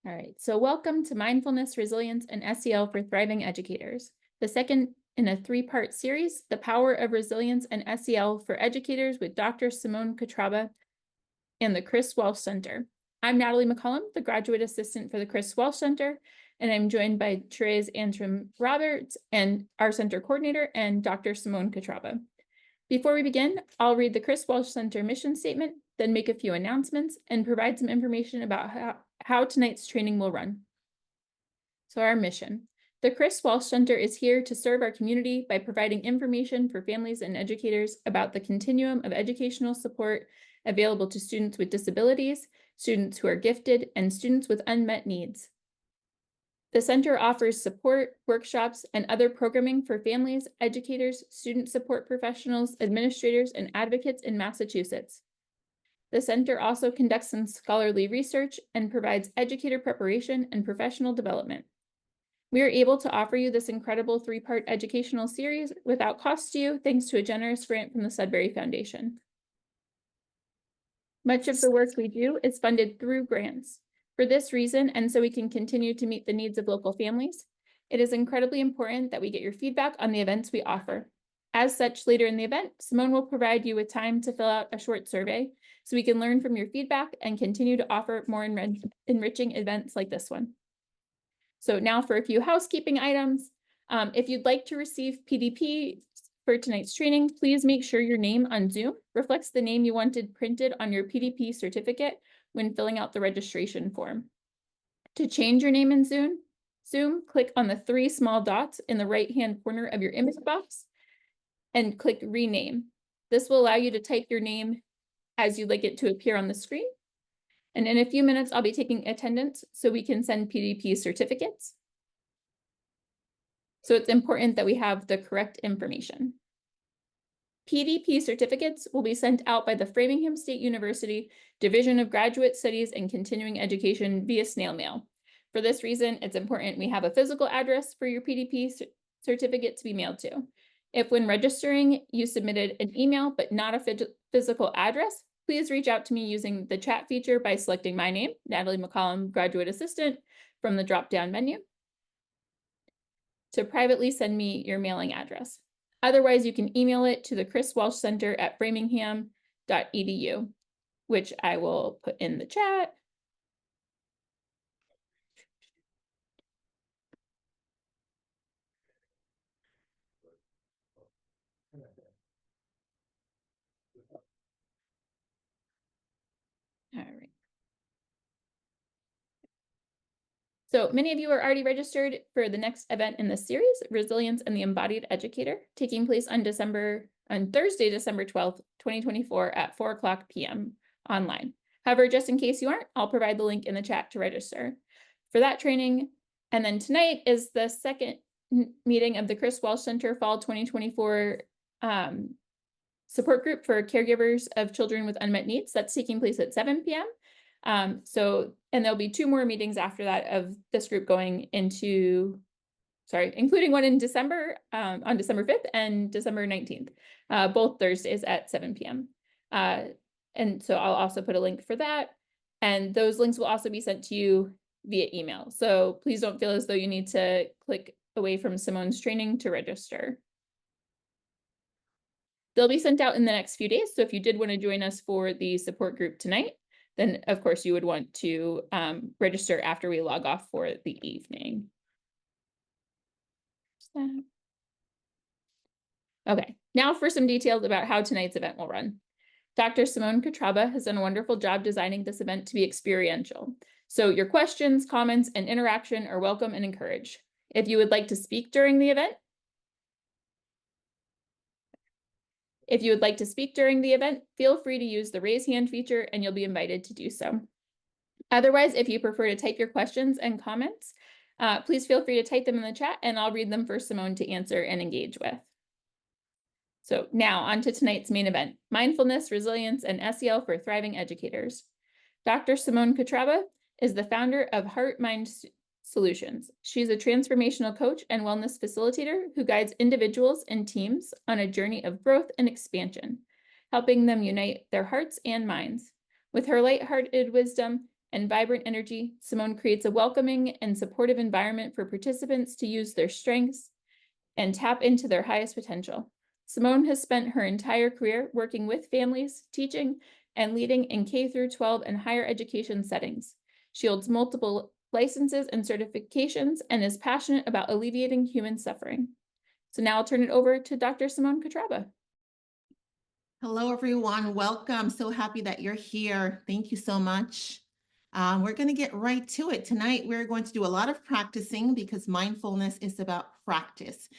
All right, so welcome to Mindfulness, Resilience, and SEL for Thriving Educators, the second in a three-part series, The Power of Resilience and SEL for Educators with Dr. Simone Catraba and the Chris Walsh Center. I'm Natalie McCollum, the Graduate Assistant for the Chris Walsh Center, and I'm joined by Therese Antrim Roberts and our Center Coordinator and Dr. Simone Catraba. Before we begin, I'll read the Chris Walsh Center mission statement, then make a few announcements and provide some information about how tonight's training will run. So our mission. The Chris Walsh Center is here to serve our community by providing information for families and educators about the continuum of educational support available to students with disabilities, students who are gifted, and students with unmet needs. The center offers support, workshops, and other programming for families, educators, student support professionals, administrators, and advocates in Massachusetts. The center also conducts some scholarly research and provides educator preparation and professional development. We are able to offer you this incredible three-part educational series without cost to you, thanks to a generous grant from the Sudbury Foundation. Much of the work we do is funded through grants. For this reason, and so we can continue to meet the needs of local families, it is incredibly important that we get your feedback on the events we offer. As such, later in the event, Simone will provide you with time to fill out a short survey so we can learn from your feedback and continue to offer more enriching events like this one. So now for a few housekeeping items. If you'd like to receive PDP for tonight's training, please make sure your name on Zoom reflects the name you wanted printed on your PDP certificate when filling out the registration form. To change your name in Zoom, click on the three small dots in the right-hand corner of your image box and click rename. This will allow you to type your name as you'd like it to appear on the screen. And in a few minutes, I'll be taking attendance so we can send PDP certificates. So it's important that we have the correct information. PDP certificates will be sent out by the Framingham State University Division of Graduate Studies and Continuing Education via snail mail. For this reason, it's important we have a physical address for your PDP certificate to be mailed to. If when registering, you submitted an email but not a physical address, please reach out to me using the chat feature by selecting my name, Natalie McCollum, Graduate Assistant, from the drop-down menu to privately send me your mailing address. Otherwise, you can email it to the Chris Walsh Center at framingham.edu, which I will put in the chat. All right. So many of you are already registered for the next event in this series, Resilience and the Embodied Educator, taking place on Thursday, December 12th, 2024 at 4:00 p.m. online. However, just in case you aren't, I'll provide the link in the chat to register for that training. And then tonight is the second meeting of the Chris Walsh Center Fall 2024 support group for caregivers of children with unmet needs. That's taking place at 7 p.m. And there'll be two more meetings after that of this group going into, including one in December, on December 5th and December 19th, both Thursdays at 7 p.m. And so I'll also put a link for that. And those links will also be sent to you via email. So please don't feel as though you need to click away from Simone's training to register. They'll be sent out in the next few days. So if you did want to join us for the support group tonight, then of course you would want to register after we log off for the evening. Okay, now for some details about how tonight's event will run. Dr. Simone Catraba has done a wonderful job designing this event to be experiential. So your questions, comments, and interaction are welcome and encouraged. If you would like to speak during the event, feel free to use the raise hand feature and you'll be invited to do so. Otherwise, if you prefer to type your questions and comments, please feel free to type them in the chat and I'll read them for Simone to answer and engage with. So now on to tonight's main event, Mindfulness, Resilience, and SEL for Thriving Educators. Dr. Simone Catraba is the founder of Heart Mind Solutions. She's a transformational coach and wellness facilitator who guides individuals and teams on a journey of growth and expansion, helping them unite their hearts and minds. With her lighthearted wisdom and vibrant energy, Simone creates a welcoming and supportive environment for participants to use their strengths and tap into their highest potential. Simone has spent her entire career working with families, teaching, and leading in K-12 and higher education settings. She holds multiple licenses and certifications and is passionate about alleviating human suffering. So now I'll turn it over to Dr. Simone Katraba. Hello, everyone. Welcome. So happy that you're here. Thank you so much. We're going to get right to it. Tonight, we're going to do a lot of practicing because mindfulness is about practice.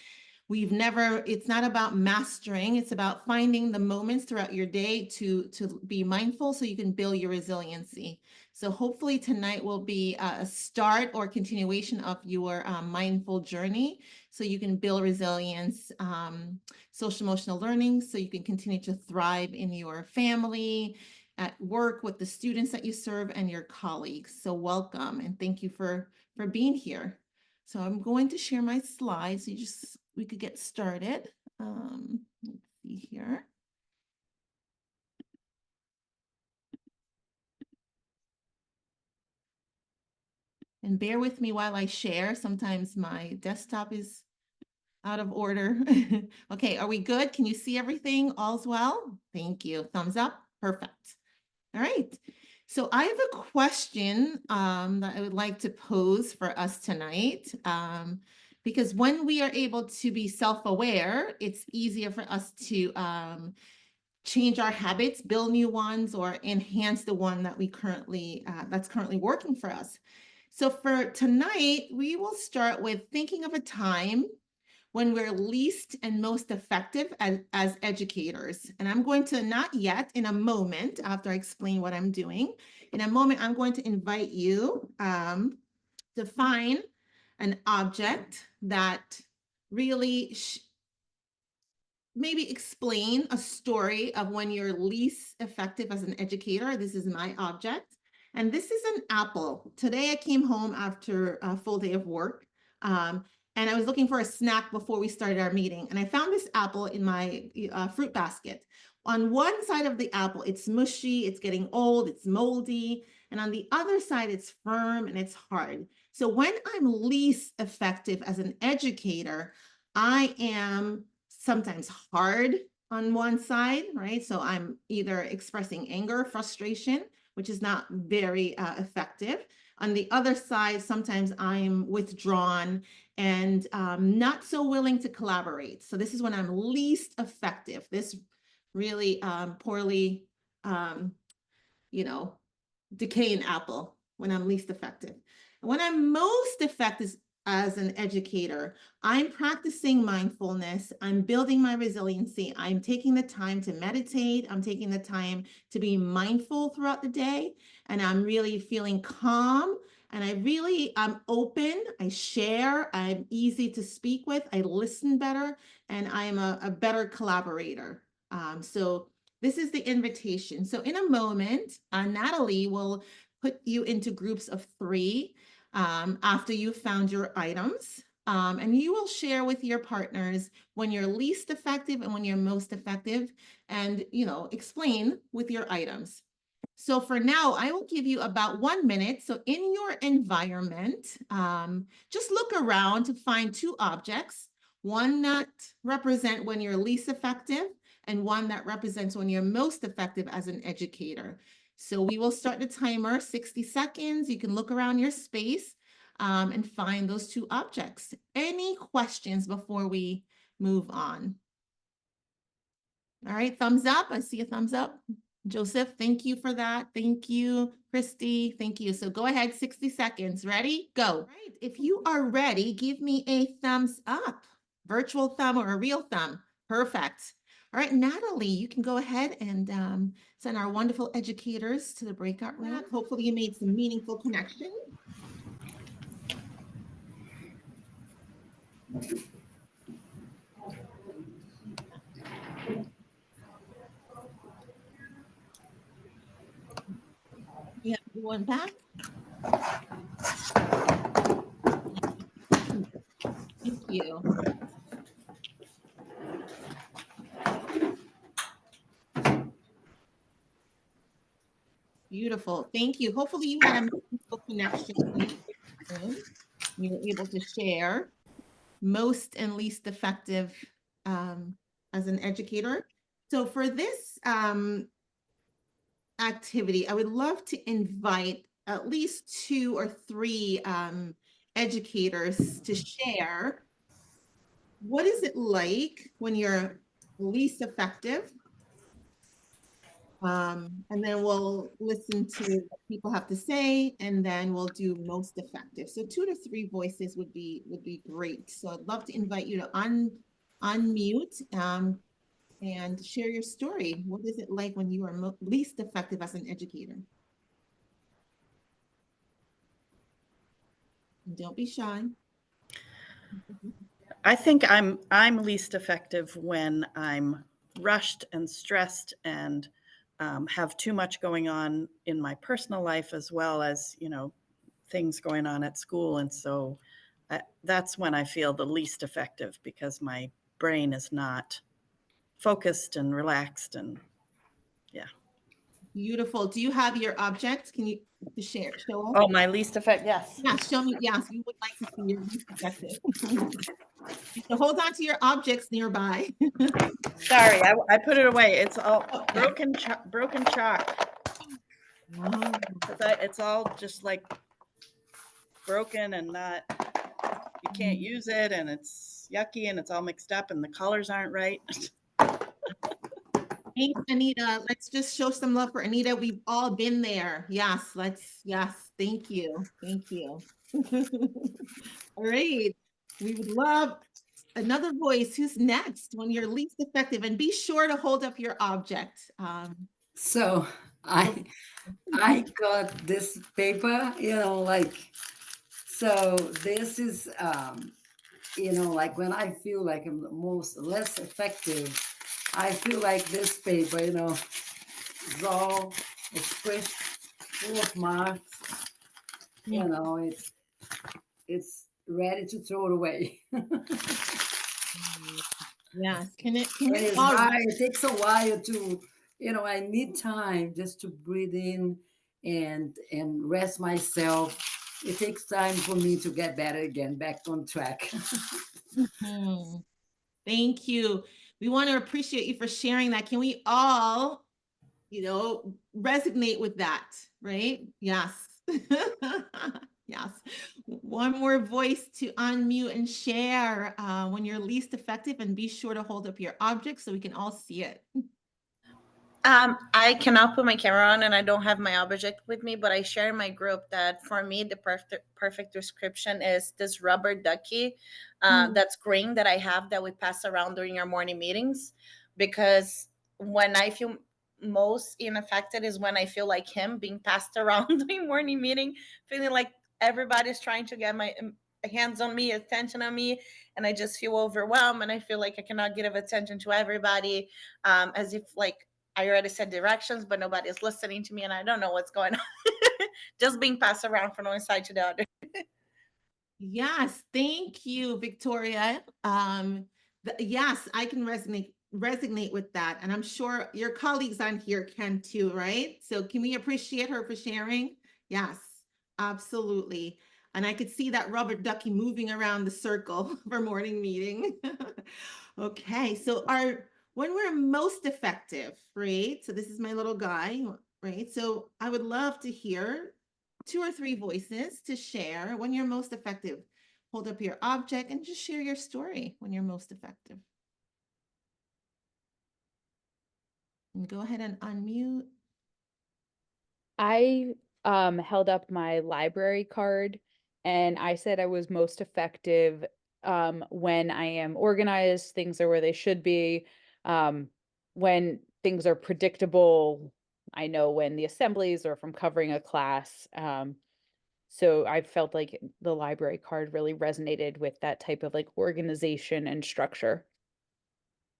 It's not about mastering, it's about finding the moments throughout your day to be mindful so you can build your resiliency. So hopefully tonight will be a start or continuation of your mindful journey so you can build resilience, social emotional learning, so you can continue to thrive in your family, at work, with the students that you serve, and your colleagues. So welcome and thank you for being here. So I'm going to share my slides. We could get started. Let's see here. And bear with me while I share. Sometimes my desktop is out of order. Okay, are we good? Can you see everything? All's well? Thank you. Thumbs up. Perfect. All right. So I have a question that I would like to pose for us tonight. Because when we are able to be self-aware, it's easier for us to change our habits, build new ones, or enhance the one that that's currently working for us. So for tonight, we will start with thinking of a time when we're least and most effective as educators. And I'm going to, not yet, in a moment, after I explain what I'm doing, in a moment, I'm going to invite you to find an object that really maybe explain a story of when you're least effective as an educator. This is my object. And this is an apple. Today I came home after a full day of work. And I was looking for a snack before we started our meeting. And I found this apple in my fruit basket. On one side of the apple, it's mushy, it's getting old, it's moldy. And on the other side, it's firm and it's hard. So when I'm least effective as an educator, I am sometimes hard on one side, right? So I'm either expressing anger, frustration, which is not very effective. On the other side, sometimes I'm withdrawn and not so willing to collaborate. So this is when I'm least effective. This really poorly, decaying apple, when I'm least effective. When I'm most effective as an educator, I'm practicing mindfulness, I'm building my resiliency, I'm taking the time to meditate, I'm taking the time to be mindful throughout the day, and I'm really feeling calm, and I'm open, I share, I'm easy to speak with, I listen better, and I'm a better collaborator. So this is the invitation. So in a moment, Natalie will put you into groups of 3 after you've found your items. And you will share with your partners when you're least effective and when you're most effective, and explain with your items. So for now, I will give you about 1 minute. So in your environment, just look around to find 2 objects, one that represent when you're least effective and one that represents when you're most effective as an educator. So we will start the timer, 60 seconds. You can look around your space and find those 2 objects. Any questions before we move on? All right, thumbs up. I see a thumbs up. Joseph, thank you for that. Thank you, Christy. Thank you. So go ahead, 60 seconds. Ready? Go. All right, if you are ready, give me a thumbs up. Virtual thumb or a real thumb. Perfect. All right, Natalie, you can go ahead and send our wonderful educators to the breakout room. Hopefully you made some meaningful connections. Yeah, everyone back. Thank you. Beautiful. Beautiful. Thank you. Hopefully you had a meaningful connection in the room. You were able to share most and least effective as an educator. So for this activity, I would love to invite at least 2 or 3 educators to share what is it like when you're least effective. And then we'll listen to what people have to say, and then we'll do most effective. So 2 to 3 voices would be great. So I'd love to invite you to unmute and share your story. What is it like when you are least effective as an educator? And don't be shy. I think I'm least effective when I'm rushed and stressed and have too much going on in my personal life as well as things going on at school, and so that's when I feel the least effective because my brain is not focused and relaxed, and yeah. Beautiful. Do you have your objects? Can you show us? Oh, my least effective, yes. Yeah, show me. Yes, we would like to see your least effective. So hold on to your objects nearby. Sorry, I put it away. It's all Oh, broken chalk. wow. It's all just like broken and not, you can't use it, and it's yucky and it's all mixed up and the colors aren't right. Thanks, Anita. Let's just show some love for Anita. We've all been there. Yes, yes, thank you. Thank you. All right. We would love another voice. Who's next when you're least effective? And be sure to hold up your object. So I got this paper, so this is, like when I feel like I'm the most less effective, I feel like this paper, is all squished, full of marks, it's ready to throw it away. Yes. Can It we is all hard. It takes a while to, I need time just to breathe in and rest myself. It takes time for me to get better again, back on track. Mhm. Thank you. We want to appreciate you for sharing that. Can we all, resonate with that, right? Yes. Yes. One more voice to unmute and share when you're least effective, and be sure to hold up your object so we can all see it. I cannot put my camera on and I don't have my object with me, but I share in my group that for me, the perfect description is this rubber ducky that's green that I have that we pass around during our morning meetings. Because when I feel most ineffective is when I feel like him being passed around during morning meeting, feeling like everybody's trying to get my hands on me, attention on me, and I just feel overwhelmed and I feel like I cannot give attention to everybody, as if like I already said directions, but nobody's listening to me and I don't know what's going on. Just being passed around from one side to the other. Yes, thank you, Victoria. Yes, I can resonate with that, and I'm sure your colleagues on here can too, right? So can we appreciate her for sharing? Yes, absolutely. And I could see that rubber ducky moving around the circle for morning meeting. Okay, so when we're most effective, right? So this is my little guy, right? So I would love to hear 2 or 3 voices to share when you're most effective. Hold up your object and just share your story when you're most effective. And go ahead and unmute. I held up my library card and I said I was most effective when I am organized, things are where they should be, when things are predictable. I know when the assemblies or from covering a class. So I felt like the library card really resonated with that type of like organization and structure.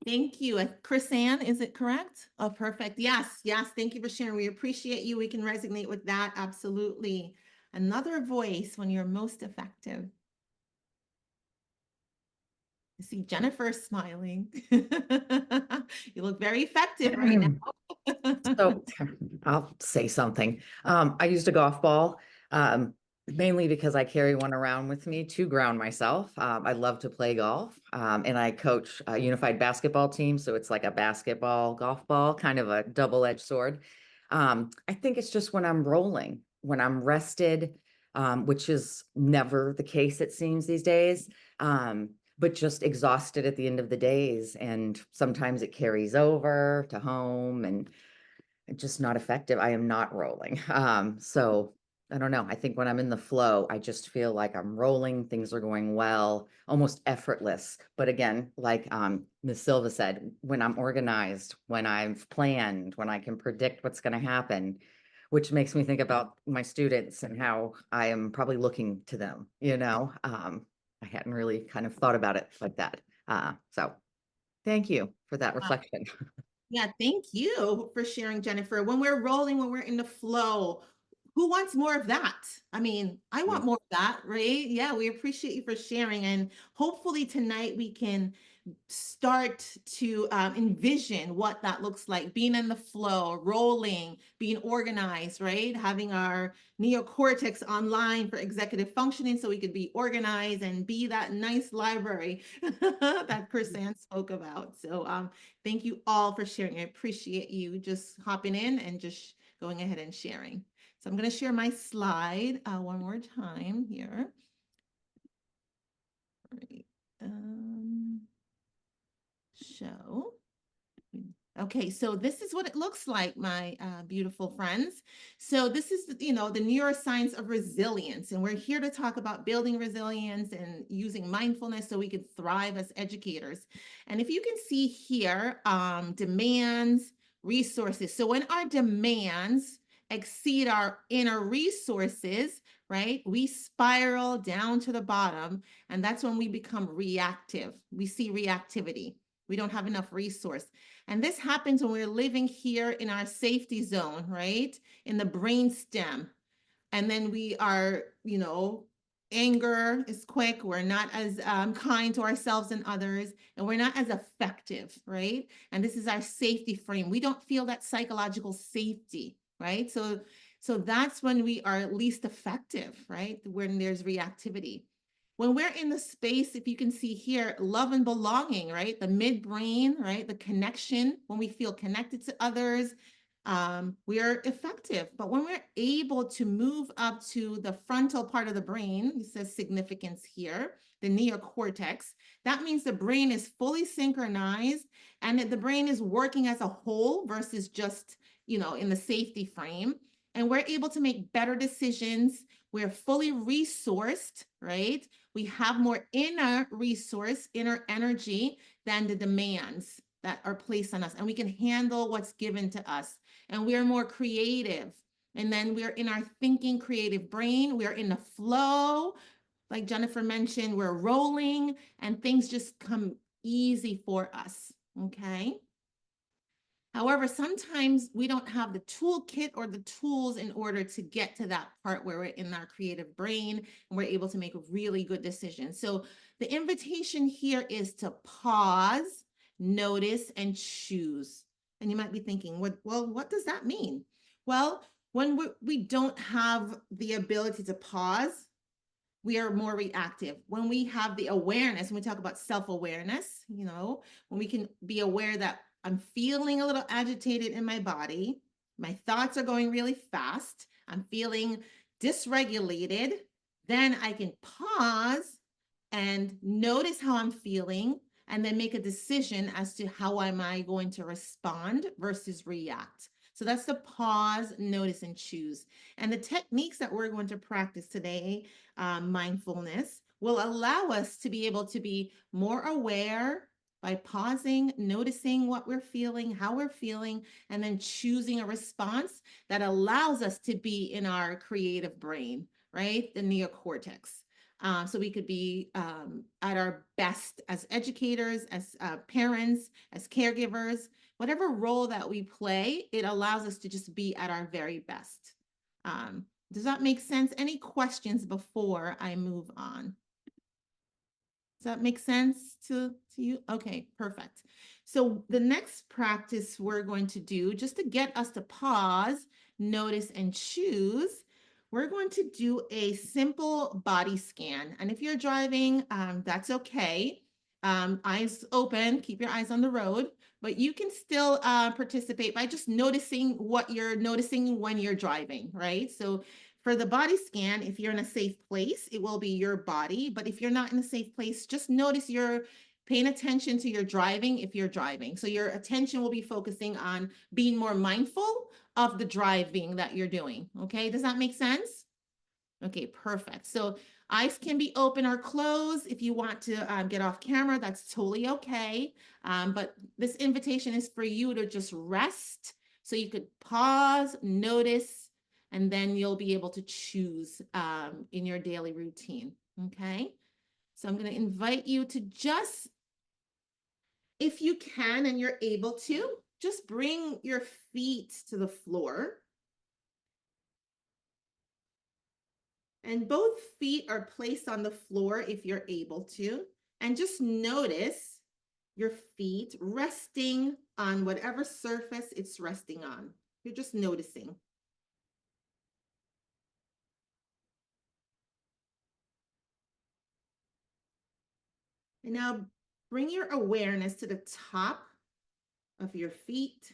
Thank you. Chris Ann, is it correct? Oh, perfect. Yes, yes. Thank you for sharing. We appreciate you. We can resonate with that. Absolutely. Another voice when you're most effective. I see Jennifer smiling. You look very effective right now. So I'll say something. I used a golf ball, mainly because I carry one around with me to ground myself. I love to play golf, and I coach a unified basketball team. So it's like a basketball, golf ball, kind of a double-edged sword. I think it's just when I'm rolling, when I'm rested, which is never the case, it seems these days. But just exhausted at the end of the days. And sometimes it carries over to home and just not effective. I am not rolling. So I don't know. I think when I'm in the flow, I just feel like I'm rolling, things are going well, almost effortless. But again, like Ms. Silva said, when I'm organized, when I've planned, when I can predict what's going to happen, which makes me think about my students and how I am probably looking to them, I hadn't really kind of thought about it like that. So thank you for that reflection. Yeah, thank you for sharing, Jennifer. When we're rolling, when we're in the flow, who wants more of that? I mean, I want more of that, right? Yeah, we appreciate you for sharing. And hopefully tonight we can start to envision what that looks like, being in the flow, rolling, being organized, right? Having our neocortex online for executive functioning so we could be organized and be that nice library that Chris spoke about. So thank you all for sharing. I appreciate you just hopping in and just going ahead and sharing. So I'm going to share my slide one more time here. Right. Show. Okay, so this is what it looks like, my beautiful friends. So this is, the neuroscience of resilience, and we're here to talk about building resilience and using mindfulness so we can thrive as educators. And if you can see here, demands, resources. So when our demands exceed our inner resources, right, we spiral down to the bottom, and that's when we become reactive. We see reactivity. We don't have enough resource. And this happens when we're living here in our safety zone, right? In the brain stem. And then we are, anger is quick. We're not as kind to ourselves and others, and we're not as effective, right? And this is our safety frame. We don't feel that psychological safety, right? So that's when we are least effective, right? When there's reactivity. When we're in the space, if you can see here, love and belonging, right? The midbrain, right? The connection, when we feel connected to others, we are effective. But when we're able to move up to the frontal part of the brain, it says significance here, the neocortex, that means the brain is fully synchronized and the brain is working as a whole versus just, in the safety frame. And we're able to make better decisions. We're fully resourced, right? We have more inner resource, inner energy than the demands that are placed on us. And we can handle what's given to us. And we are more creative. And then we're in our thinking creative brain. We're in the flow. Like Jennifer mentioned, we're rolling and things just come easy for us. Okay. However, sometimes we don't have the toolkit or the tools in order to get to that part where we're in our creative brain and we're able to make really good decisions. So the invitation here is to pause, notice, and choose. And you might be thinking, what does that mean? Well, when we don't have the ability to pause, we are more reactive. When we have the awareness, when we talk about self-awareness, when we can be aware that I'm feeling a little agitated in my body, my thoughts are going really fast, I'm feeling dysregulated, then I can pause and notice how I'm feeling and then make a decision as to how am I going to respond versus react. So that's the pause, notice, and choose. And the techniques that we're going to practice today, mindfulness, will allow us to be able to be more aware by pausing, noticing what we're feeling, how we're feeling, and then choosing a response that allows us to be in our creative brain, right? The neocortex. So we could be at our best as educators, as parents, as caregivers, whatever role that we play, it allows us to just be at our very best. Does that make sense? Any questions before I move on? Does that make sense to you? Okay, perfect. So the next practice we're going to do, just to get us to pause, notice, and choose, we're going to do a simple body scan. And if you're driving, that's okay. Eyes open, keep your eyes on the road, but you can still participate by just noticing what you're noticing when you're driving, right? So for the body scan, if you're in a safe place, it will be your body. But if you're not in a safe place, just notice you're paying attention to your driving if you're driving. So your attention will be focusing on being more mindful of the driving that you're doing. Okay, does that make sense? Okay, perfect. So eyes can be open or closed. If you want to get off camera, that's totally okay. But this invitation is for you to just rest. So you could pause, notice, and then you'll be able to choose in your daily routine. Okay. So I'm going to invite you to just, if you can and you're able to, just bring your feet to the floor. And both feet are placed on the floor if you're able to. And just notice your feet resting on whatever surface it's resting on. You're just noticing. And now bring your awareness to the top of your feet.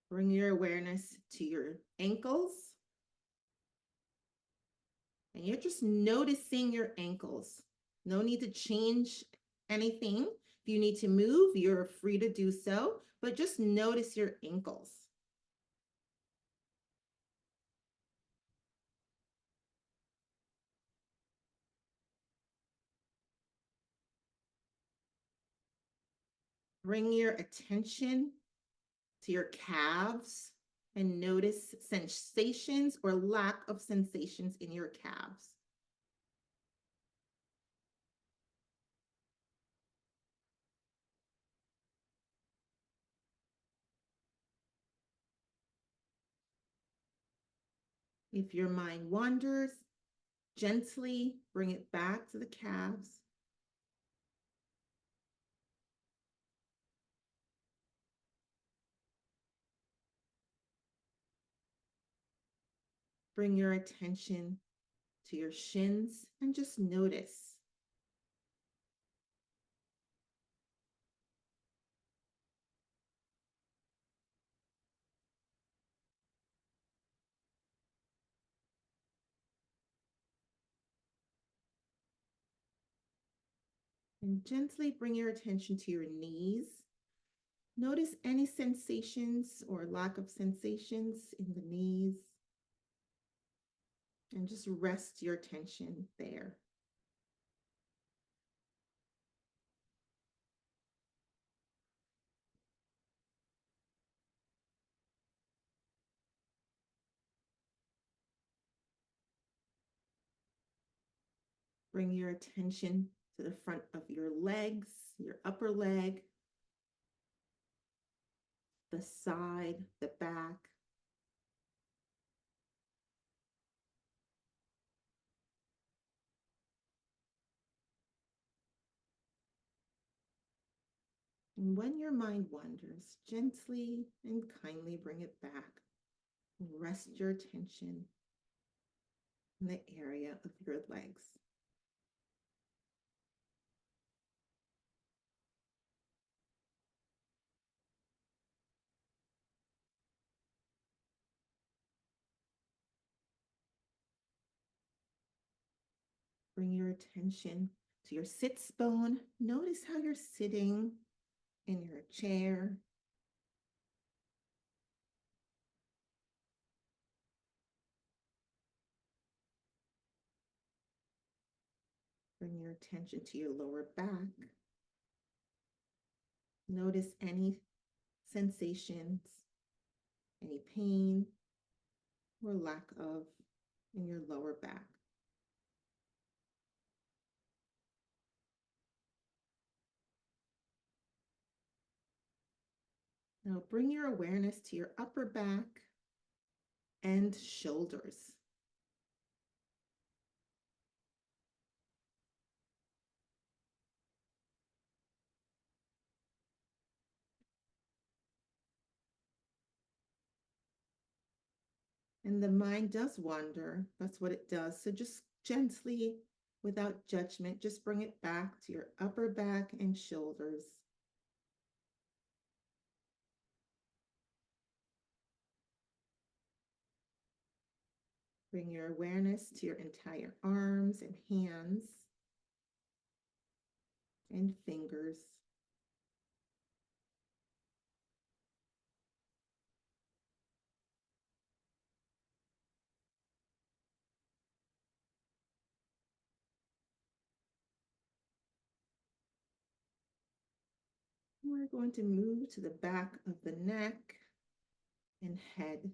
Bring your awareness to your ankles. And you're just noticing your ankles. No need to change anything. If you need to move, you're free to do so, but just notice your ankles. Bring your attention to your calves and notice sensations or lack of sensations in your calves. If your mind wanders, gently bring it back to the calves. Bring your attention to your shins and just notice. And gently bring your attention to your knees. Notice any sensations or lack of sensations in the knees. And just rest your attention there. Bring your attention to the front of your legs, your upper leg, the side, the back. And when your mind wanders, gently and kindly bring it back. Rest your attention in the area of your legs. Bring your attention to your sits bone. Notice how you're sitting in your chair. Bring your attention to your lower back. Notice any sensations, any pain or lack of in your lower back. Now bring your awareness to your upper back and shoulders. And the mind does wander. That's what it does. So just gently, without judgment, just bring it back to your upper back and shoulders. Bring your awareness to your entire arms and hands and fingers. We're going to move to the back of the neck and head,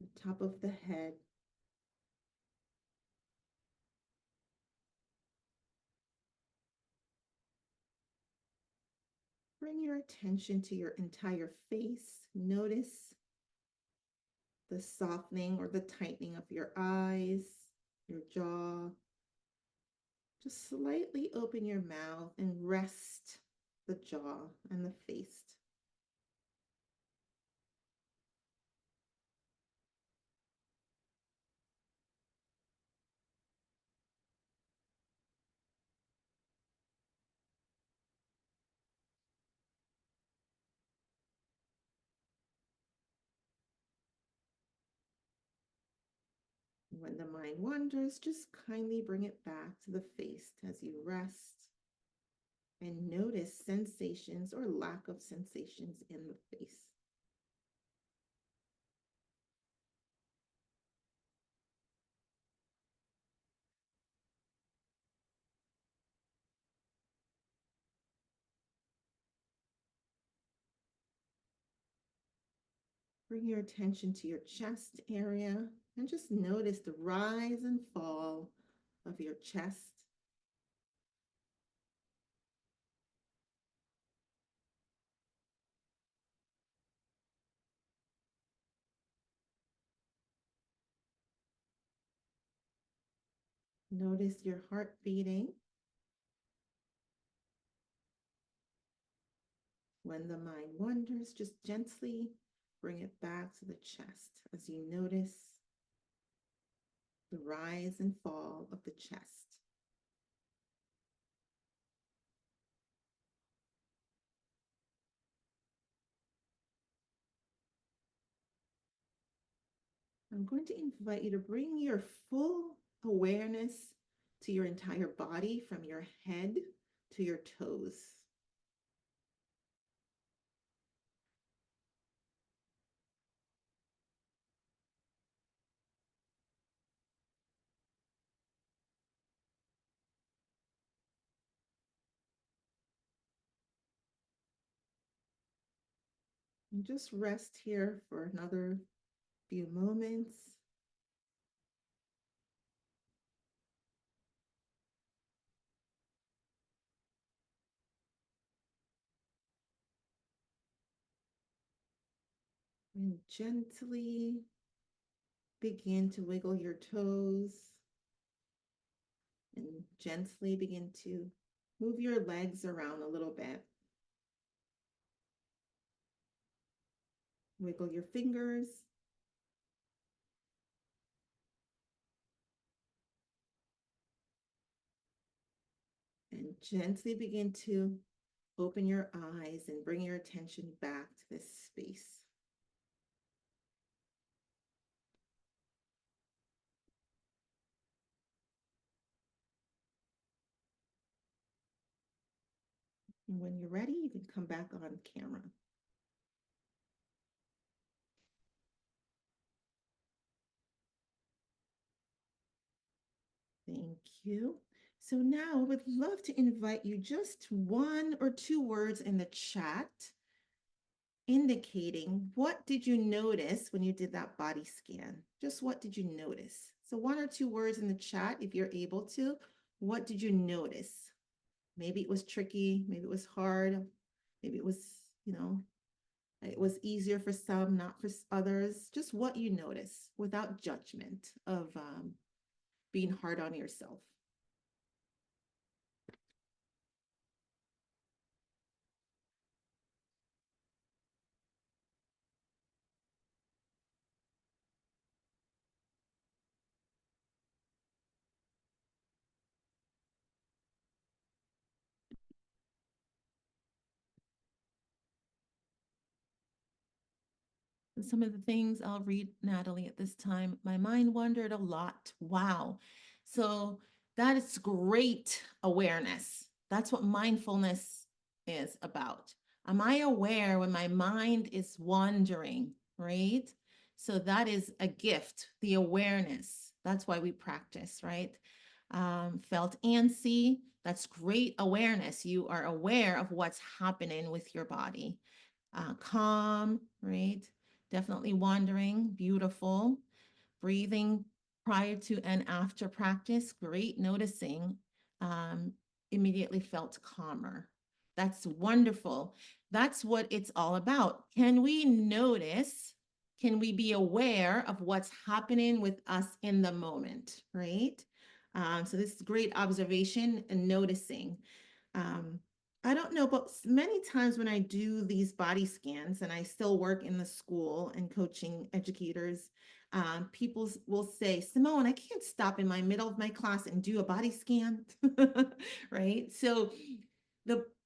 the top of the head. Bring your attention to your entire face. Notice the softening or the tightening of your eyes, your jaw. Just slightly open your mouth and rest the jaw and the face. When the mind wanders, just kindly bring it back to the face as you rest and notice sensations or lack of sensations in the face. Bring your attention to your chest area and just notice the rise and fall of your chest. Notice your heart beating. When the mind wanders, just gently bring it back to the chest as you notice the rise and fall of the chest. I'm going to invite you to bring your full awareness to your entire body from your head to your toes. And just rest here for another few moments. And gently begin to wiggle your toes and gently begin to move your legs around a little bit. Wiggle your fingers. And gently begin to open your eyes and bring your attention back to this space. And when you're ready, you can come back on camera. Thank you. So now I would love to invite you just one or two words in the chat indicating what did you notice when you did that body scan? Just what did you notice? So one or two words in the chat, if you're able to, what did you notice? Maybe it was tricky, maybe it was hard, maybe it was, it was easier for some, not for others. Just what you notice without judgment of being hard on yourself. Some of the things I'll read, Natalie, at this time. My mind wandered a lot. Wow. So that is great awareness. That's what mindfulness is about. Am I aware when my mind is wandering, right? So that is a gift, the awareness. That's why we practice, right? Felt antsy. That's great awareness. You are aware of what's happening with your body. Calm, right? Definitely wandering, beautiful. Breathing prior to and after practice, great. Noticing, immediately felt calmer. That's wonderful. That's what it's all about. Can we notice? Can we be aware of what's happening with us in the moment, right? So this is great observation and noticing. I don't know, but many times when I do these body scans, and I still work in the school and coaching educators, people will say, Simone, I can't stop in my middle of my class and do a body scan, right? So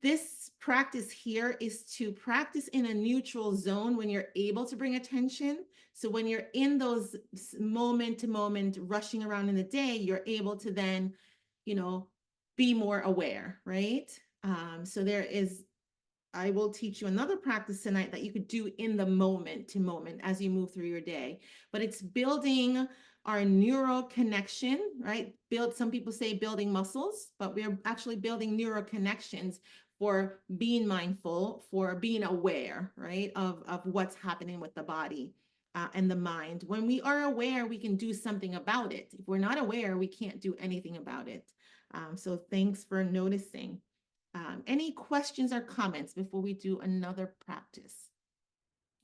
this practice here is to practice in a neutral zone when you're able to bring attention. So when you're in those moment to moment rushing around in the day, you're able to then, be more aware, right? So I will teach you another practice tonight that you could do in the moment to moment as you move through your day. But it's building our neural connection, right? Some people say building muscles, but we're actually building neural connections for being mindful, for being aware, right? Of what's happening with the body and the mind. When we are aware, we can do something about it. If we're not aware, we can't do anything about it. So thanks for noticing. Any questions or comments before we do another practice?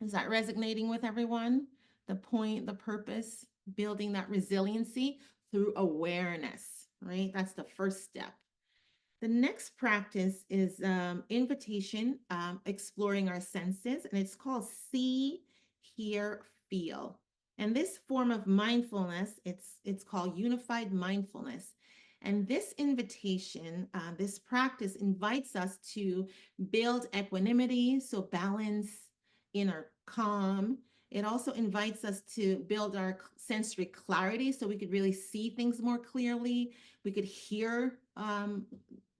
Is that resonating with everyone? The point, the purpose, building that resiliency through awareness, right? That's the first step. The next practice is invitation, exploring our senses, and it's called see, hear, feel. And this form of mindfulness, it's called unified mindfulness. And this invitation, this practice invites us to build equanimity, so balance, inner calm. It also invites us to build our sensory clarity so we could really see things more clearly. We could hear,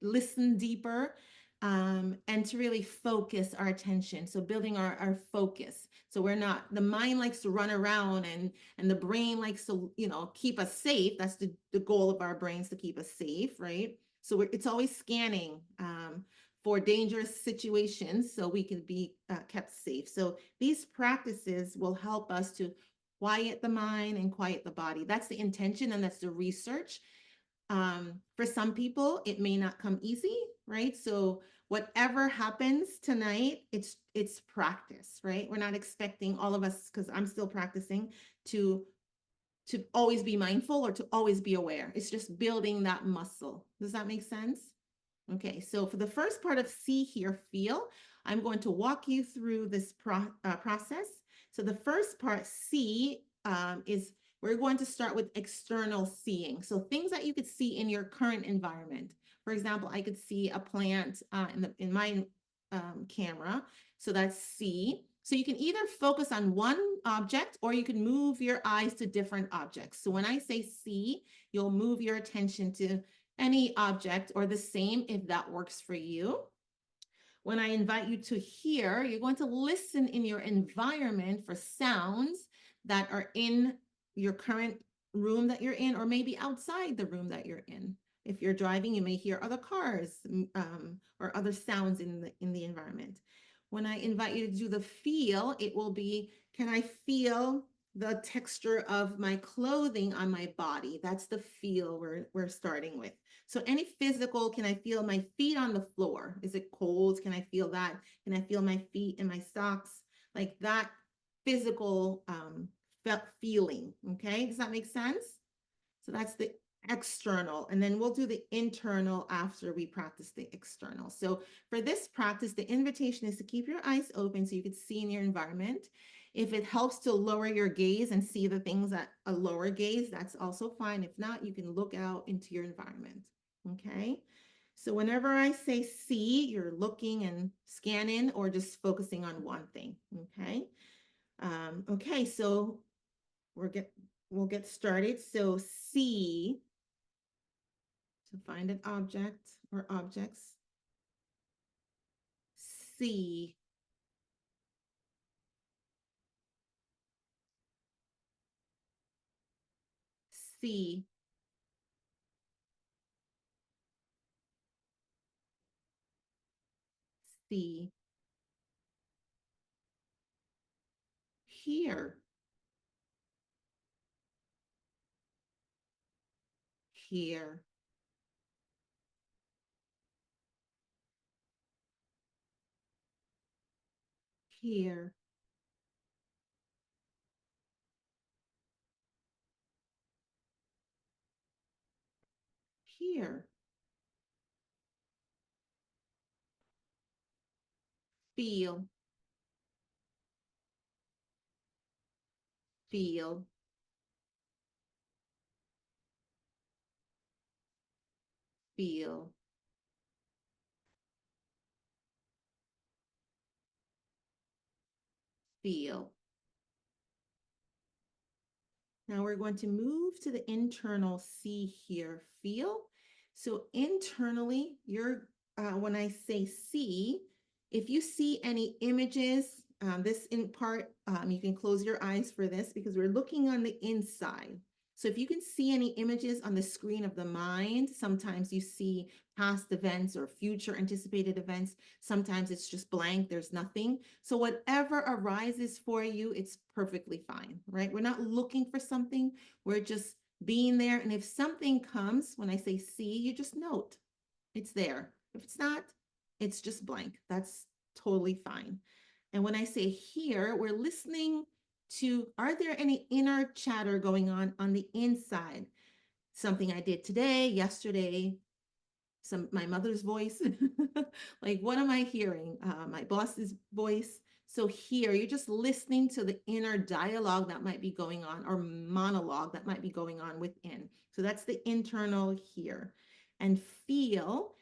listen deeper, and to really focus our attention. So building our focus. So the mind likes to run around and the brain likes to, keep us safe. That's the goal of our brains, to keep us safe, right? So it's always scanning for dangerous situations so we can be kept safe. So these practices will help us to quiet the mind and quiet the body. That's the intention and that's the research. For some people, it may not come easy, right? So whatever happens tonight, it's practice, right? We're not expecting all of us, because I'm still practicing, to always be mindful or to always be aware. It's just building that muscle. Does that make sense? Okay, so for the first part of see, hear, feel, I'm going to walk you through this process. So the first part, see, is we're going to start with external seeing. So things that you could see in your current environment. For example, I could see a plant in my camera. So that's see. So you can either focus on one object or you can move your eyes to different objects. So when I say see, you'll move your attention to any object or the same if that works for you. When I invite you to hear, you're going to listen in your environment for sounds that are in your current room that you're in, or maybe outside the room that you're in. If you're driving, you may hear other cars or other sounds in the environment. When I invite you to do the feel, it will be, can I feel the texture of my clothing on my body. That's the feel we're starting with. So any physical, can I feel my feet on the floor? Is it cold? Can I feel that? Can I feel my feet in my socks? Like that physical feeling, okay? Does that make sense? So that's the external, and then we'll do the internal after we practice the external. So for this practice, the invitation is to keep your eyes open so you can see in your environment. If it helps to lower your gaze and see the things at a lower gaze, that's also fine. If not, you can look out into your environment, okay? So whenever I say see, you're looking and scanning or just focusing on one thing, okay? Okay, so we'll get started. So see, to find an object or objects. See. See. See. Hear. Hear. Hear. Hear. Feel. Feel. Feel. Feel. Now we're going to move to the internal see, hear, feel. So internally, when I say see, if you see any images, this in part, you can close your eyes for this because we're looking on the inside. So if you can see any images on the screen of the mind, sometimes you see past events or future anticipated events. Sometimes it's just blank, there's nothing. So whatever arises for you, it's perfectly fine, right? We're not looking for something, we're just being there. And if something comes, when I say see, you just note it's there. If it's not, it's just blank. That's totally fine. And when I say hear, we're listening to, are there any inner chatter going on the inside? Something I did today, yesterday, my mother's voice. Like, what am I hearing? My boss's voice. So here, you're just listening to the inner dialogue that might be going on, or monologue that might be going on within. So that's the internal here. And feel,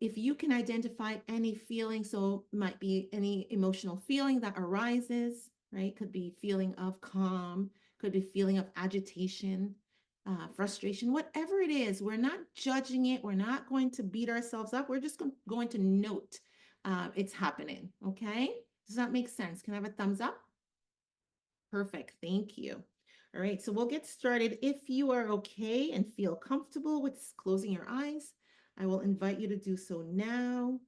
if you can identify any feeling, so might be any emotional feeling that arises, right? Could be feeling of calm, could be feeling of agitation, frustration, whatever it is. We're not judging it. We're not going to beat ourselves up. We're just going to note it's happening. Okay. Does that make sense? Can I have a thumbs up? Perfect. Thank you. All right. So we'll get started. If you are okay and feel comfortable with closing your eyes, I will invite you to do so now.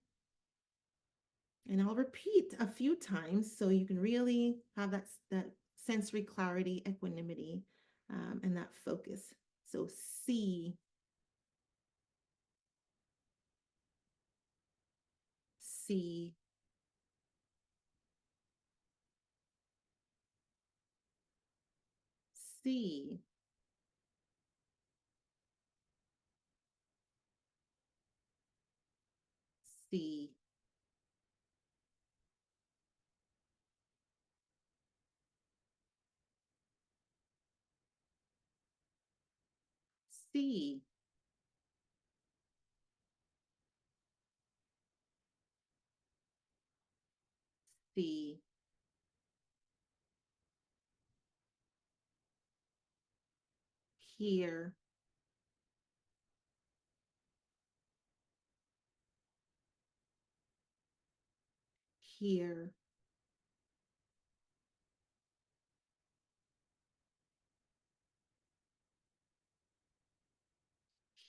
And I'll repeat a few times so you can really have that sensory clarity, equanimity, and that focus. So see, see, see, see, see, see, hear, hear,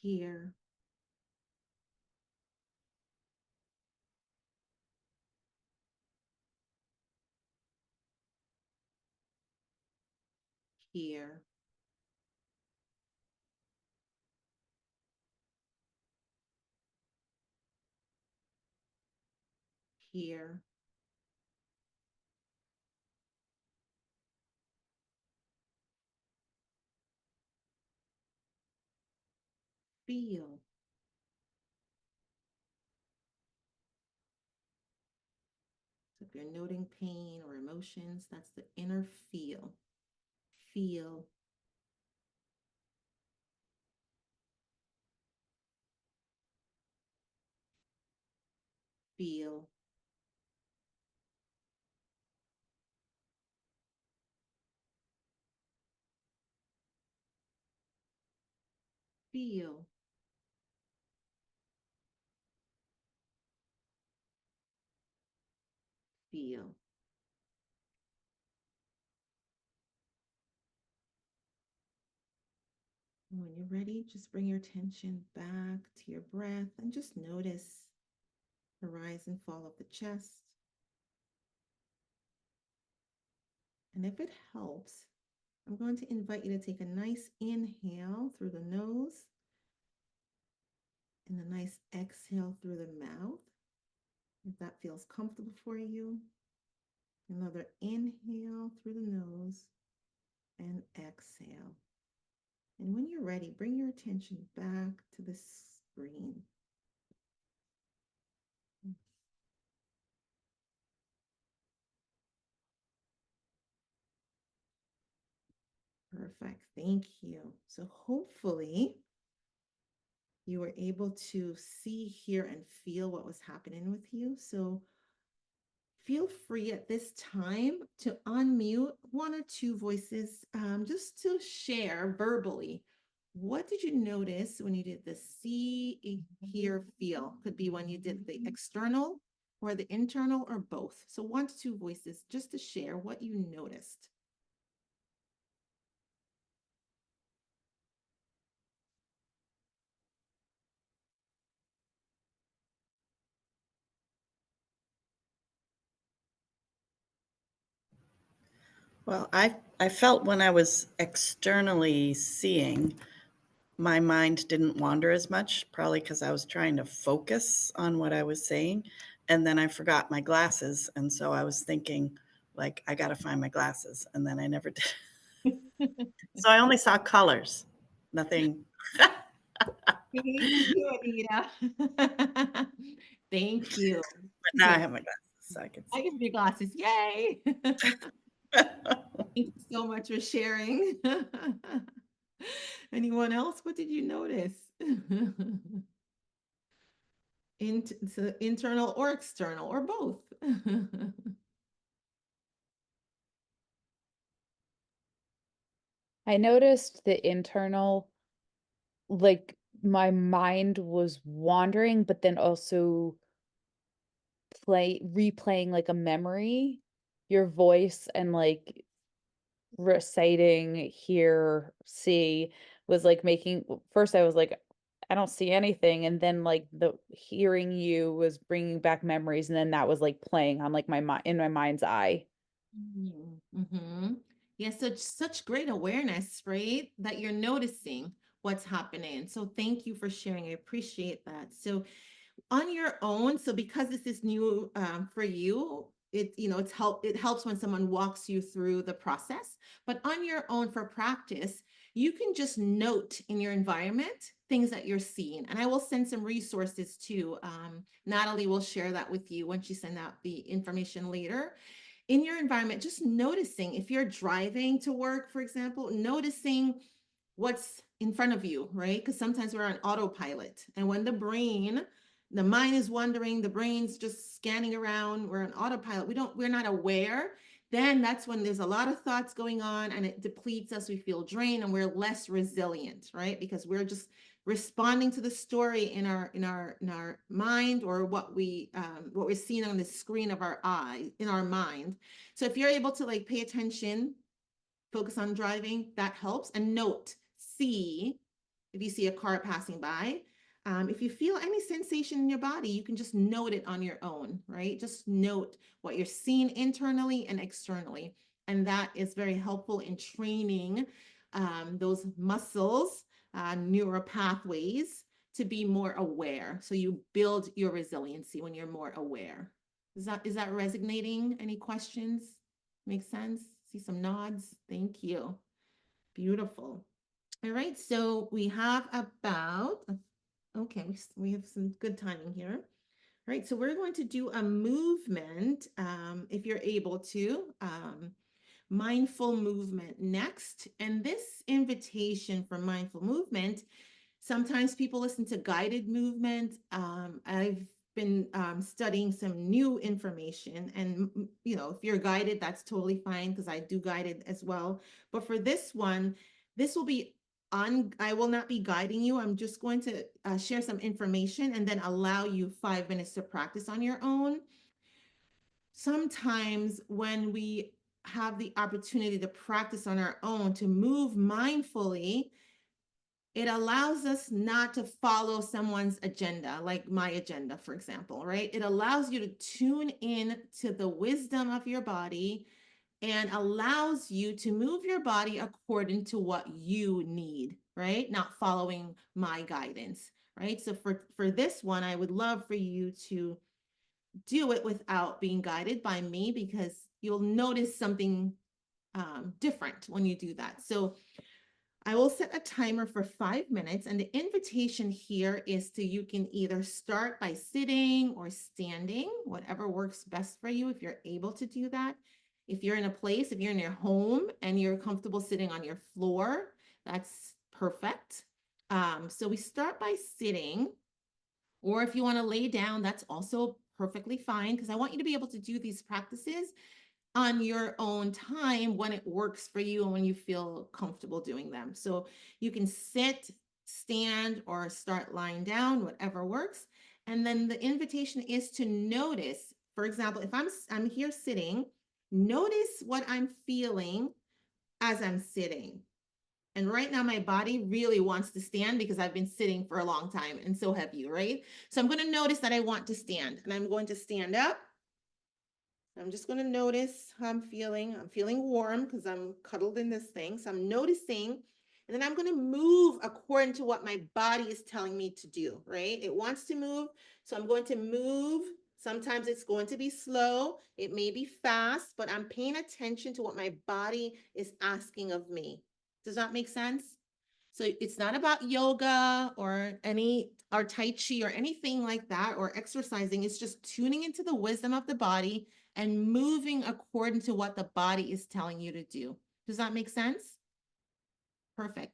hear, here. Here. Feel. So if you're noting pain or emotions, that's the inner feel. Feel. Feel. Feel. Feel. And when you're ready, just bring your attention back to your breath and just notice the rise and fall of the chest. And if it helps, I'm going to invite you to take a nice inhale through the nose and a nice exhale through the mouth, if that feels comfortable for you. Another inhale through the nose and exhale. And when you're ready, bring your attention back to the screen. Perfect. Thank you. So hopefully you were able to see, hear, and feel what was happening with you. So feel free at this time to unmute one or two voices, just to share verbally. What did you notice when you did the see, hear, feel? Could be when you did the external or the internal or both. So 1 to 2 voices just to share what you noticed. Well, I felt when I was externally seeing, my mind didn't wander as much, probably because I was trying to focus on what I was saying. And then I forgot my glasses. And so I was thinking, like, I got to find my glasses. And then I never did. So I only saw colors, nothing. Thank you, Anita. Thank you. But now I have my glasses, so I can I see. give you glasses. Yay. Thank you so much for sharing. Anyone else? What did you notice? So internal or external or both? I noticed the internal, like my mind was wandering, but then also replaying like a memory, your voice and like reciting hear, see was like making first I was like, I don't see anything. And then like the hearing you was bringing back memories. And then that was like playing on like my mind in my mind's eye. Mm-hmm. Yeah, such great awareness, right? That you're noticing what's happening. So thank you for sharing. I appreciate that. So on your own, so because this is new for you, it helps when someone walks you through the process. But on your own for practice, you can just note in your environment things that you're seeing. And I will send some resources too. Natalie will share that with you when she sends out the information later. In your environment, just noticing if you're driving to work, for example, noticing what's in front of you, right? Because sometimes we're on autopilot. And when the mind is wandering, the brain's just scanning around, we're on autopilot, we're not aware, then that's when there's a lot of thoughts going on and it depletes us, we feel drained and we're less resilient, right? Because we're just responding to the story in our mind, or what we're seeing on the screen of our eye in our mind. So if you're able to like pay attention, focus on driving, that helps. And note, see, if you see a car passing by, if you feel any sensation in your body, you can just note it on your own, right? Just note what you're seeing internally and externally. And that is very helpful in training those muscles, neural pathways to be more aware. So you build your resiliency when you're more aware. Is that resonating? Any questions? Make sense? See some nods. Thank you. Beautiful. All right, so we have about, okay, we have some good timing here. All right, so we're going to do a movement, if you're able to, mindful movement next. And this invitation for mindful movement, sometimes people listen to guided movement. I've been studying some new information, and if you're guided, that's totally fine, because I do guided as well. But for this one, this will be I will not be guiding you. I'm just going to share some information and then allow you 5 minutes to practice on your own. Sometimes when we have the opportunity to practice on our own, to move mindfully, it allows us not to follow someone's agenda, like my agenda, for example, right? It allows you to tune in to the wisdom of your body and allows you to move your body according to what you need, right? Not following my guidance, right? So for this one, I would love for you to do it without being guided by me, because you'll notice something different when you do that. So I will set a timer for 5 minutes, and the invitation here is you can either start by sitting or standing, whatever works best for you if you're able to do that. If you're in a place, if you're in your home and you're comfortable sitting on your floor, that's perfect. So we start by sitting, or if you want to lay down, that's also perfectly fine, because I want you to be able to do these practices on your own time when it works for you and when you feel comfortable doing them. So you can sit, stand, or start lying down, whatever works. And then the invitation is to notice, for example, if I'm here sitting, notice what I'm feeling as I'm sitting. And right now my body really wants to stand because I've been sitting for a long time, and so have you, right? So I'm going to notice that I want to stand, and I'm going to stand up. I'm just going to notice how I'm feeling. I'm feeling warm because I'm cuddled in this thing. So I'm noticing, and then I'm going to move according to what my body is telling me to do, right? It wants to move. So I'm going to move. Sometimes it's going to be slow. It may be fast, but I'm paying attention to what my body is asking of me. Does that make sense? So it's not about yoga or Tai Chi or anything like that, or exercising. It's just tuning into the wisdom of the body and moving according to what the body is telling you to do. Does that make sense? Perfect.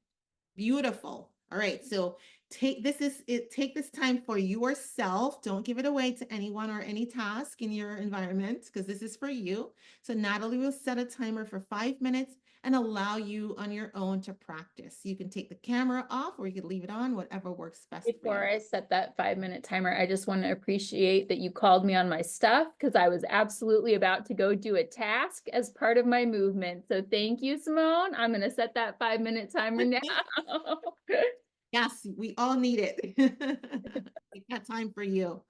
Beautiful. All right. So take this time for yourself. Don't give it away to anyone or any task in your environment, because this is for you. So Natalie will set a timer for 5 minutes and allow you on your own to practice. You can take the camera off, or you can leave it on, whatever works best for Before you. I set that 5-minute timer, I just want to appreciate that you called me on my stuff, because I was absolutely about to go do a task as part of my movement. So thank you, Simone. I'm going to set that 5-minute timer now. Yes, we all need it. Take that time for you.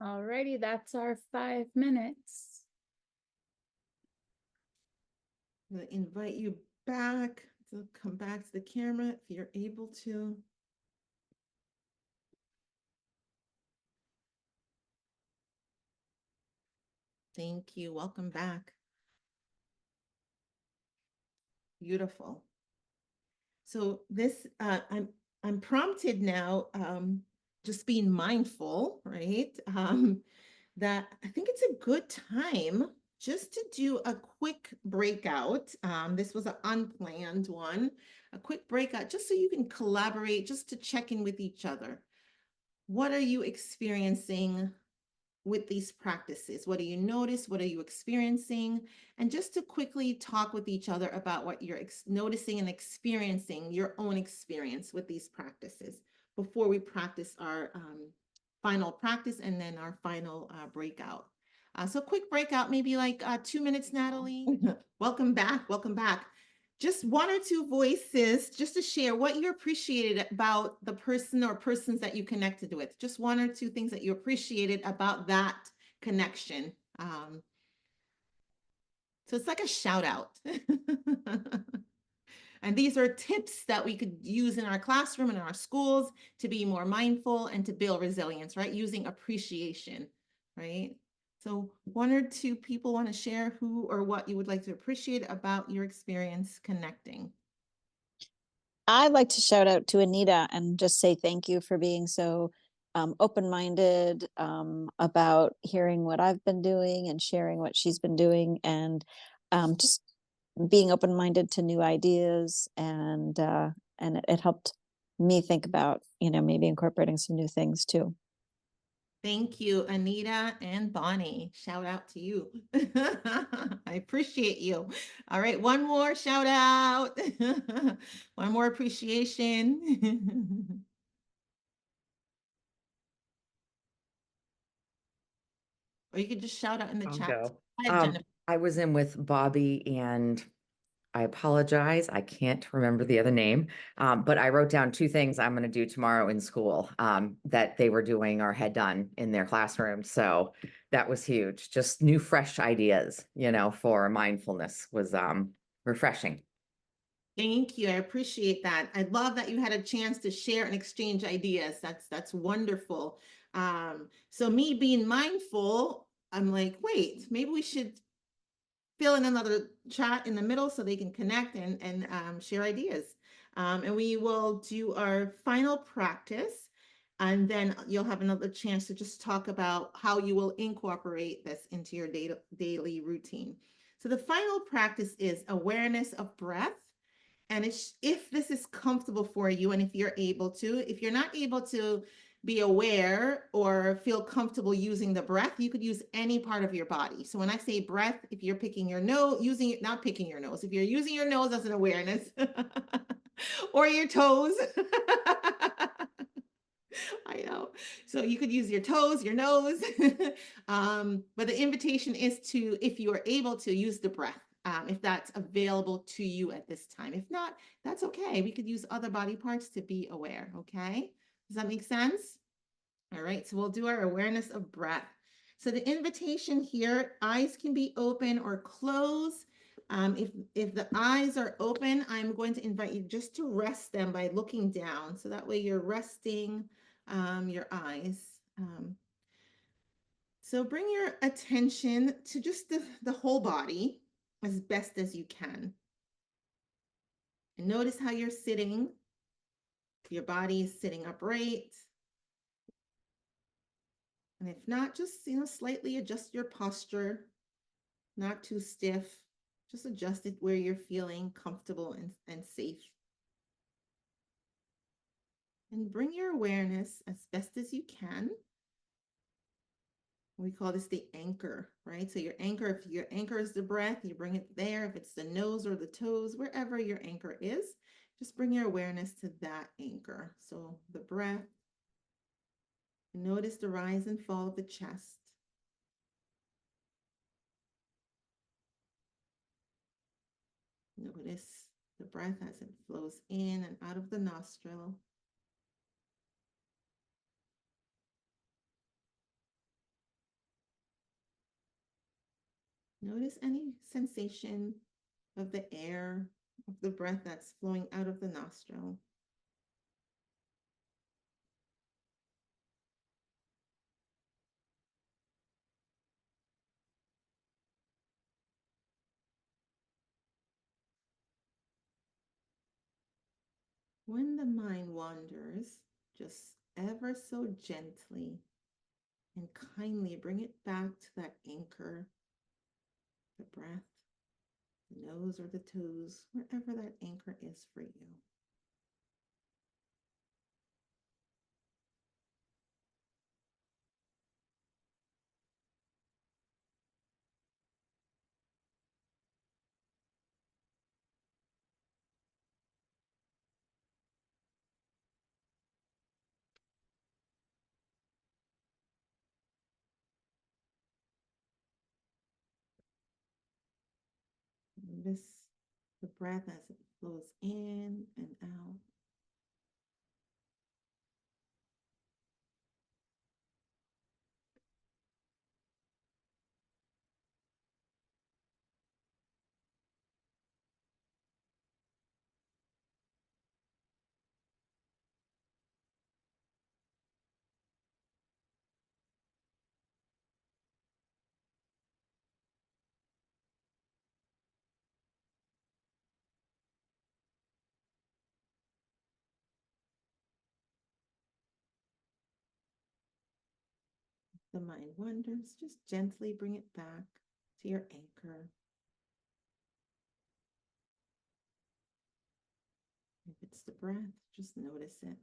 Alrighty, that's our 5 minutes. I'm going to invite you back to come back to the camera if you're able to. Thank you. Welcome back. Beautiful. So this, I'm prompted now, just being mindful, right? That I think it's a good time just to do a quick breakout. This was an unplanned one, a quick breakout, just so you can collaborate, just to check in with each other. What are you experiencing with these practices? What do you notice? What are you experiencing? And just to quickly talk with each other about what you're noticing and experiencing, your own experience with these practices before we practice our final practice and then our final breakout. So quick breakout, maybe like 2 minutes, Natalie. Welcome back. Welcome back. Just 1 or 2 voices just to share what you appreciated about the person or persons that you connected with. Just 1 or 2 things that you appreciated about that connection. So it's like a shout out. And these are tips that we could use in our classroom and in our schools to be more mindful and to build resilience, right? Using appreciation, right? So 1 or 2 people want to share who or what you would like to appreciate about your experience connecting. I'd like to shout out to Anita and just say thank you for being so open-minded about hearing what I've been doing and sharing what she's been doing, and just being open-minded to new ideas, and it helped me think about, maybe incorporating some new things too. Thank you, Anita and Bonnie. Shout out to you. I appreciate you. All right, 1 more shout out. 1 more appreciation. Or you could just shout out in the I'll chat. go. Go ahead, Jennifer. I was in with Bobby, and I apologize, I can't remember the other name, but I wrote down 2 things I'm going to do tomorrow in school that they were doing or had done in their classroom. So that was huge. Just new, fresh ideas, for mindfulness was refreshing. Thank you. I appreciate that. I love that you had a chance to share and exchange ideas. That's wonderful. So me being mindful, I'm like, wait, maybe we should fill in another chat in the middle so they can connect and share ideas. And we will do our final practice, and then you'll have another chance to just talk about how you will incorporate this into your daily routine. So the final practice is awareness of breath. And if this is comfortable for you, and if you're able to, if you're not able to be aware or feel comfortable using the breath, you could use any part of your body. So when I say breath, if you're picking your nose, not picking your nose, if you're using your nose as an awareness or your toes, I know. So you could use your toes, your nose, but the invitation is to, if you are able to, use the breath. If that's available to you at this time. If not, that's okay. We could use other body parts to be aware, okay? Does that make sense? All right, so we'll do our awareness of breath. So the invitation here, eyes can be open or closed. If the eyes are open, I'm going to invite you just to rest them by looking down. So that way you're resting your eyes. So bring your attention to just the whole body as best as you can. And notice how you're sitting. If your body is sitting upright. And if not, just, slightly adjust your posture, not too stiff. Just adjust it where you're feeling comfortable and safe. And bring your awareness as best as you can. We call this the anchor, right? So your anchor, if your anchor is the breath, you bring it there. If it's the nose or the toes, wherever your anchor is, just bring your awareness to that anchor. So the breath, notice the rise and fall of the chest. Notice the breath as it flows in and out of the nostril. Notice any sensation of the air, of the breath that's flowing out of the nostril. When the mind wanders, just ever so gently and kindly bring it back to that anchor, the breath, the nose or the toes, wherever that anchor is for you. Notice the breath as it flows in and out. The mind wanders, just gently bring it back to your anchor. If it's the breath, just notice it.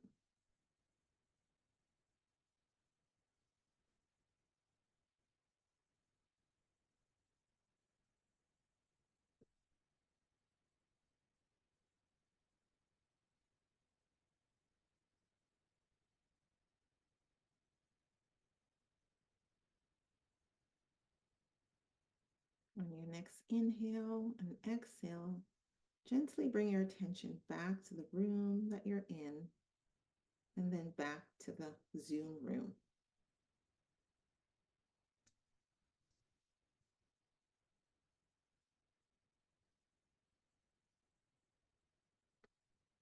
On your next inhale and exhale, gently bring your attention back to the room that you're in, and then back to the Zoom room.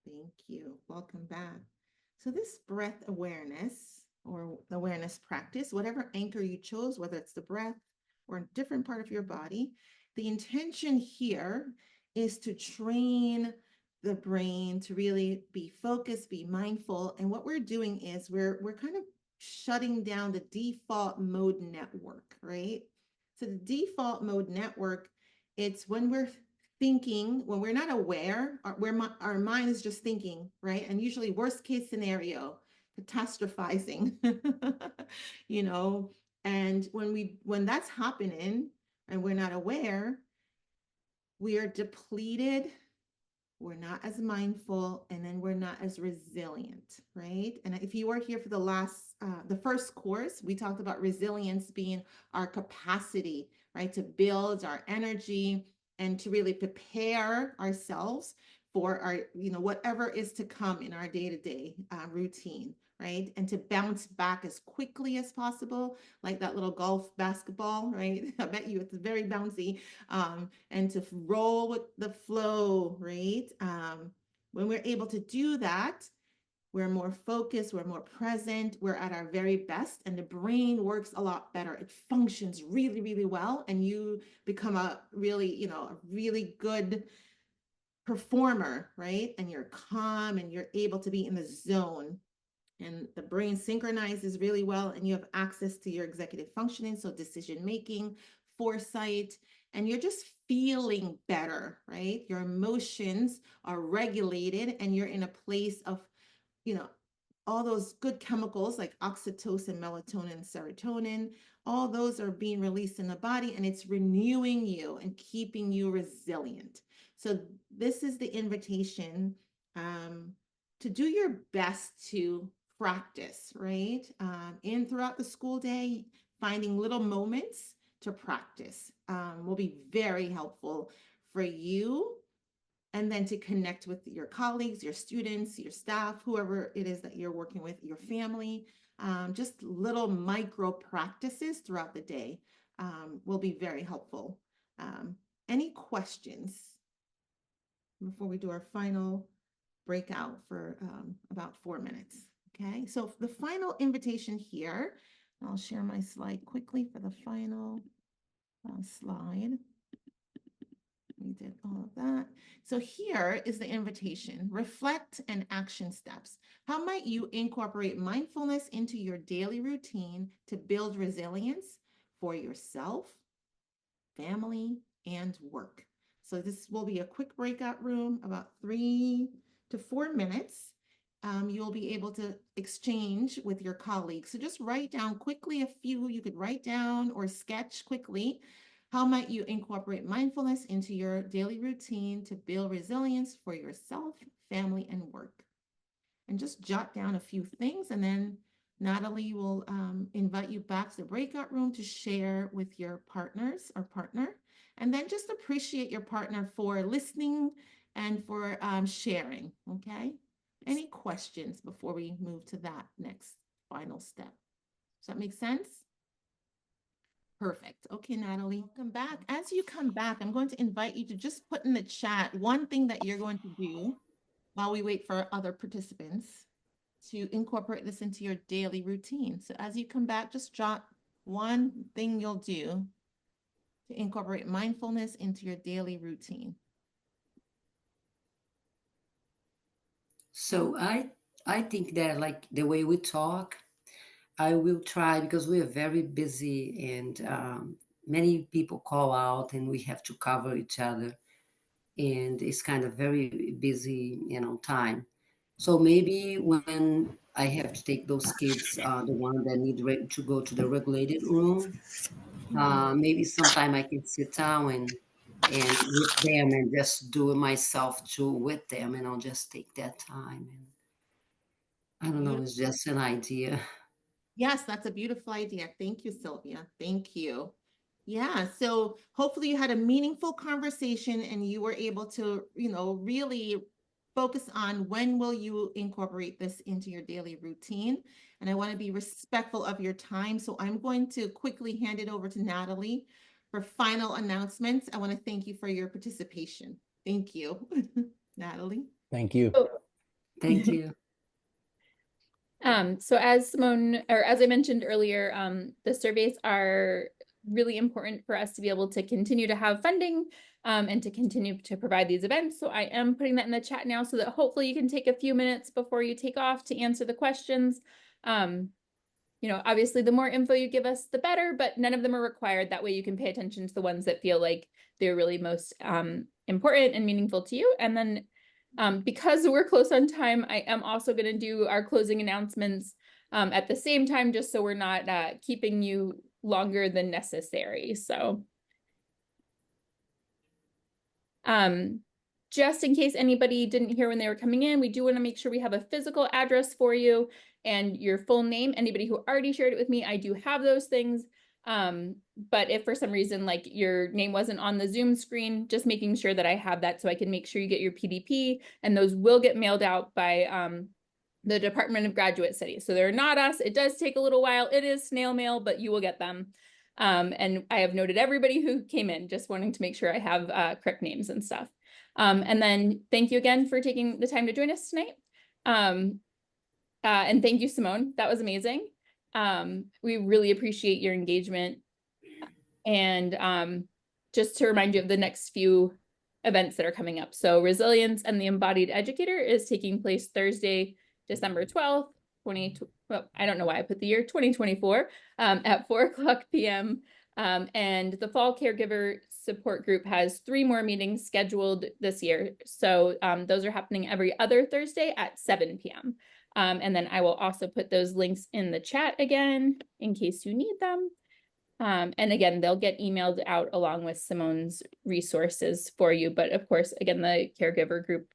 Thank you. Welcome back. So this breath awareness or awareness practice, whatever anchor you chose, whether it's the breath or a different part of your body, the intention here is to train the brain to really be focused, be mindful. And what we're doing is we're kind of shutting down the default mode network, right? So the default mode network, it's when we're thinking, when we're not aware, our mind is just thinking, right? And usually worst case scenario, catastrophizing, you know, and when that's happening and we're not aware, we are depleted, we're not as mindful, and then we're not as resilient, right? And if you were here for the first course, we talked about resilience being our capacity, right? To build our energy and to really prepare ourselves for our, whatever is to come in our day-to-day routine, right? And to bounce back as quickly as possible, like that little golf basketball, right? I bet you it's very bouncy, and to roll with the flow, right? When we're able to do that, we're more focused, we're more present, we're at our very best, and the brain works a lot better. It functions really, really well, and you become a really good performer, right? And you're calm and you're able to be in the zone. And the brain synchronizes really well, and you have access to your executive functioning, so decision making, foresight, and you're just feeling better, right? Your emotions are regulated, and you're in a place of, all those good chemicals like oxytocin, melatonin, serotonin, all those are being released in the body, and it's renewing you and keeping you resilient. So this is the invitation to do your best to practice, right? Throughout the school day, finding little moments to practice will be very helpful for you, and then to connect with your colleagues, your students, your staff, whoever it is that you're working with, your family. Just little micro practices throughout the day will be very helpful. Any questions before we do our final breakout for about 4 minutes? Okay, so the final invitation here, I'll share my slide quickly for the final slide. We did all of that. So here is the invitation: reflect and action steps. How might you incorporate mindfulness into your daily routine to build resilience for yourself, family, and work? So this will be a quick breakout room, about 3 to 4 minutes. You'll be able to exchange with your colleagues. So just write down quickly a few you could write down or sketch quickly. How might you incorporate mindfulness into your daily routine to build resilience for yourself, family, and work? And just jot down a few things, and then Natalie will invite you back to the breakout room to share with your partners or partner. And then just appreciate your partner for listening and for sharing, okay? Any questions before we move to that next final step? Does that make sense? Perfect. Okay, Natalie, come back. As you come back, I'm going to invite you to just put in the chat one thing that you're going to do while we wait for other participants to incorporate this into your daily routine. So as you come back, just jot one thing you'll do to incorporate mindfulness into your daily routine. So I think that, like, the way we talk, I will try, because we are very busy, and many people call out and we have to cover each other, and it's kind of very busy, time. So maybe when I have to take those kids, the one that need to go to the regulated room, maybe sometime I can sit down and with them and just do it myself too with them, and I'll just take that time. And I don't know, it's just an idea. Yes, that's a beautiful idea. Thank you, Sylvia. Thank you. Yeah, so hopefully you had a meaningful conversation and you were able to, really focus on when will you incorporate this into your daily routine. And I want to be respectful of your time. So I'm going to quickly hand it over to Natalie for final announcements. I want to thank you for your participation. Thank you, Natalie. Thank you. Thank you. So as I mentioned earlier, the surveys are really important for us to be able to continue to have funding and to continue to provide these events. So I am putting that in the chat now so that hopefully you can take a few minutes before you take off to answer the questions. Obviously the more info you give us, the better, but none of them are required. That way you can pay attention to the ones that feel like they're really most important and meaningful to you. And then because we're close on time, I am also going to do our closing announcements at the same time, just so we're not keeping you longer than necessary. So just in case anybody didn't hear when they were coming in, we do want to make sure we have a physical address for you and your full name. Anybody who already shared it with me, I do have those things. But if for some reason, like, your name wasn't on the Zoom screen, just making sure that I have that so I can make sure you get your PDP, and those will get mailed out by the Department of Graduate Studies. So they're not us. It does take a little while. It is snail mail, but you will get them. And I have noted everybody who came in, just wanting to make sure I have correct names and stuff. And then thank you again for taking the time to join us tonight. And thank you, Simone. That was amazing. We really appreciate your engagement. And just to remind you of the next few events that are coming up. So Resilience and the Embodied Educator is taking place Thursday, December 12th, I don't know why I put the year 2024, at 4:00 p.m. And the Fall Caregiver Support Group has 3 more meetings scheduled this year. So those are happening every other Thursday at 7 p.m. And then I will also put those links in the chat again in case you need them. And again, they'll get emailed out along with Simone's resources for you. But of course, again, the caregiver group,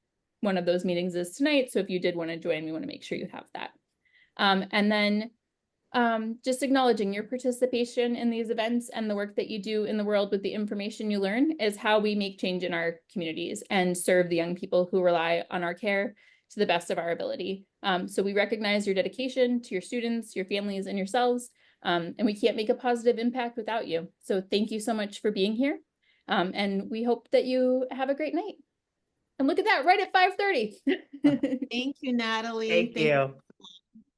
one of those meetings is tonight. So if you did want to join, we want to make sure you have that. And then just acknowledging your participation in these events and the work that you do in the world with the information you learn is how we make change in our communities and serve the young people who rely on our care to the best of our ability. So we recognize your dedication to your students, your families, and yourselves. And we can't make a positive impact without you. So thank you so much for being here. And we hope that you have a great night. And look at that, right at 5:30. Thank you, Natalie. Thank you.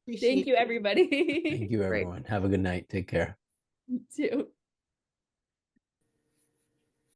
Appreciate Thank you, everybody. Thank you, Great. everyone. Have a good night. Take care. You too.